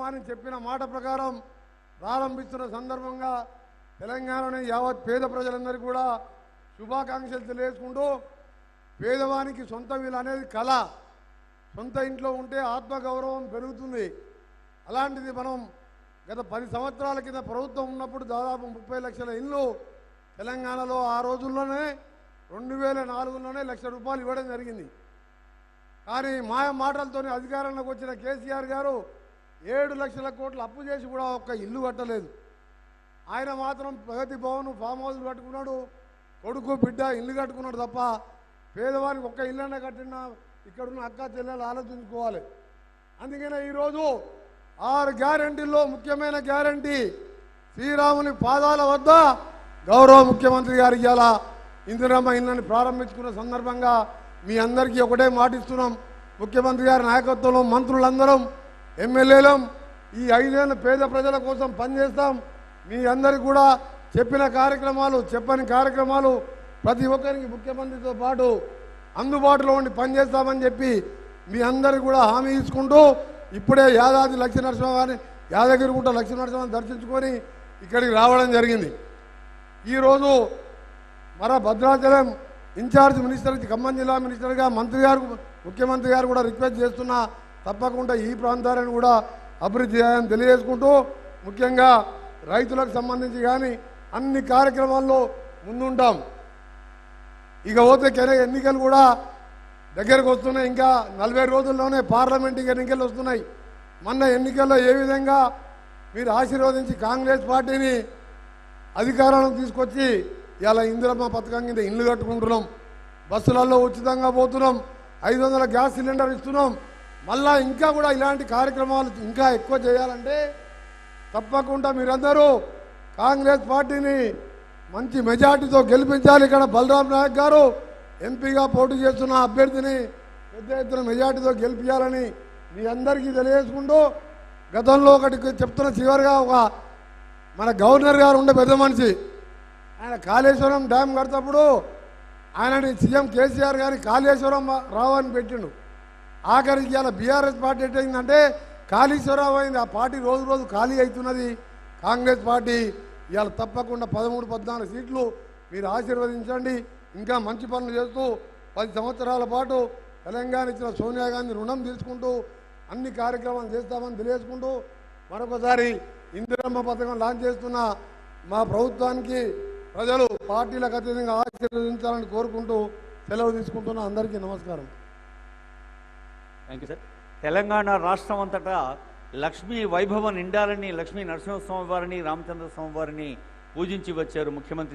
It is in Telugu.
అని చెప్పిన మాట ప్రకారం ప్రారంభిస్తున్న సందర్భంగా తెలంగాణలోని యావత్ పేద ప్రజలందరికీ కూడా శుభాకాంక్షలు తెలియజేసుకుంటూ పేదవానికి సొంత ఇల్లు అనేది కళ. సొంత ఇంట్లో ఉంటే ఆత్మగౌరవం పెరుగుతుంది. అలాంటిది మనం గత 10 సంవత్సరాల కింద ప్రభుత్వం ఉన్నప్పుడు దాదాపు 30 లక్షల ఇల్లు తెలంగాణలో ఆ రోజుల్లోనే 2004లోనే ₹1 లక్ష ఇవ్వడం జరిగింది. కానీ మాయ మాటలతోనే అధికారంలోకి వచ్చిన కేసీఆర్ గారు 7 లక్షల కోట్లు అప్పు చేసి కూడా ఒక్క ఇల్లు కట్టలేదు. ఆయన మాత్రం ప్రగతి భవన్ ఫామ్ హౌస్ కట్టుకున్నాడు, కొడుకు బిడ్డ ఇల్లు కట్టుకున్నాడు తప్ప పేదవానికి ఒక్క ఇల్లన్నా కట్టినా ఇక్కడున్న అక్క చెల్లెలు ఆలోచించుకోవాలి. అందుకనే ఈరోజు 6 గ్యారంటీల్లో ముఖ్యమైన గ్యారంటీ శ్రీరాముని పాదాల వద్ద గౌరవ ముఖ్యమంత్రి గారు ఇవాళ ఇందిరమ్మ ఇళ్ళని ప్రారంభించుకున్న సందర్భంగా మీ అందరికీ ఒకటే మాటిస్తున్నాం. ముఖ్యమంత్రి గారి నాయకత్వంలో మంత్రులందరం ఎమ్మెల్యేలం ఈ 5 ఏళ్ళ పేద ప్రజల కోసం పనిచేస్తాం. మీ అందరికీ కూడా చెప్పిన కార్యక్రమాలు చెప్పని కార్యక్రమాలు ప్రతి ఒక్కరికి ముఖ్యమంత్రితో పాటు అందుబాటులో ఉండి పనిచేస్తామని చెప్పి మీ అందరికీ కూడా హామీ ఇచ్చుకుంటూ ఇప్పుడే యాదాద్రి లక్ష్మీనరసింహని యాదగిరిగుట్ట లక్ష్మీనరసింహని దర్శించుకొని ఇక్కడికి రావడం జరిగింది. ఈరోజు మన భద్రాచలం ఇన్ఛార్జ్ మినిస్టర్ ఖమ్మం జిల్లా మినిస్టర్గా మంత్రి గారు ముఖ్యమంత్రి గారు కూడా రిక్వెస్ట్ చేస్తున్నా తప్పకుండా ఈ ప్రాంతాలను కూడా అభివృద్ధి చేయాలని తెలియజేసుకుంటూ ముఖ్యంగా రైతులకు సంబంధించి కానీ అన్ని కార్యక్రమాల్లో ముందుంటాం. ఇక పోతే ఎన్నికలు కూడా దగ్గరకు వస్తున్నాయి. ఇంకా 40 రోజుల్లోనే పార్లమెంట్ ఎన్నికలు వస్తున్నాయి. మొన్న ఎన్నికల్లో ఏ విధంగా మీరు ఆశీర్వదించి కాంగ్రెస్ పార్టీని అధికారంలోకి తీసుకొచ్చి ఇలా ఇందిరమ్మ పథకం కింద ఇల్లు కట్టుకుంటున్నాం, బస్సులలో ఉచితంగా పోతున్నాం, 500 గ్యాస్ సిలిండర్ ఇస్తున్నాం. మళ్ళా ఇంకా కూడా ఇలాంటి కార్యక్రమాలు ఇంకా ఎక్కువ చేయాలంటే తప్పకుండా మీరందరూ కాంగ్రెస్ పార్టీని మంచి మెజార్టీతో గెలిపించాలి. ఇక్కడ బలరాం నాయక్ గారు ఎంపీగా పోటీ చేస్తున్న అభ్యర్థిని పెద్ద ఎత్తున మెజార్టీతో గెలిపించాలని మీ అందరికీ తెలియజేసుకుంటూ గతంలో ఒకటి చెప్తున్న చివరిగా మన గవర్నర్ గారు ఉండే పెద్ద మనిషి ఆయన కాళేశ్వరం డ్యామ్ కడతప్పుడు ఆయనని సీఎం కేసీఆర్ గారి కాళేశ్వరం రావు అని పెట్టిండు. ఆఖరికి ఇవాళ బీఆర్ఎస్ పార్టీ ఎట్టయిందంటే కాళేశ్వరరావు అయింది. ఆ పార్టీ రోజు రోజు ఖాళీ అవుతున్నది. కాంగ్రెస్ పార్టీ ఇవాళ తప్పకుండా 13-14 సీట్లు మీరు ఆశీర్వదించండి. ఇంకా మంచి పనులు చేస్తూ 10 సంవత్సరాల పాటు తెలంగాణ ఇచ్చిన సోనియా గాంధీ రుణం తీసుకుంటూ అన్ని కార్యక్రమాలు చేస్తామని తెలియజేసుకుంటూ మరొకసారి ఇందిరమ్మ పథకం లాంచ్ చేస్తున్న మా ప్రభుత్వానికి ప్రజలు పార్టీలకు అతీతంగా ఆశీర్వదించాలని కోరుకుంటూ సెలవు తీసుకుంటున్న అందరికీ నమస్కారం. Thank you sir. తెలంగాణ రాష్ట్రం అంతటా లక్ష్మీ వైభవం నిండాలని లక్ష్మీ నరసింహస్వామి వారిని రామచంద్ర స్వామి వారిని పూజించి వచ్చారు ముఖ్యమంత్రి.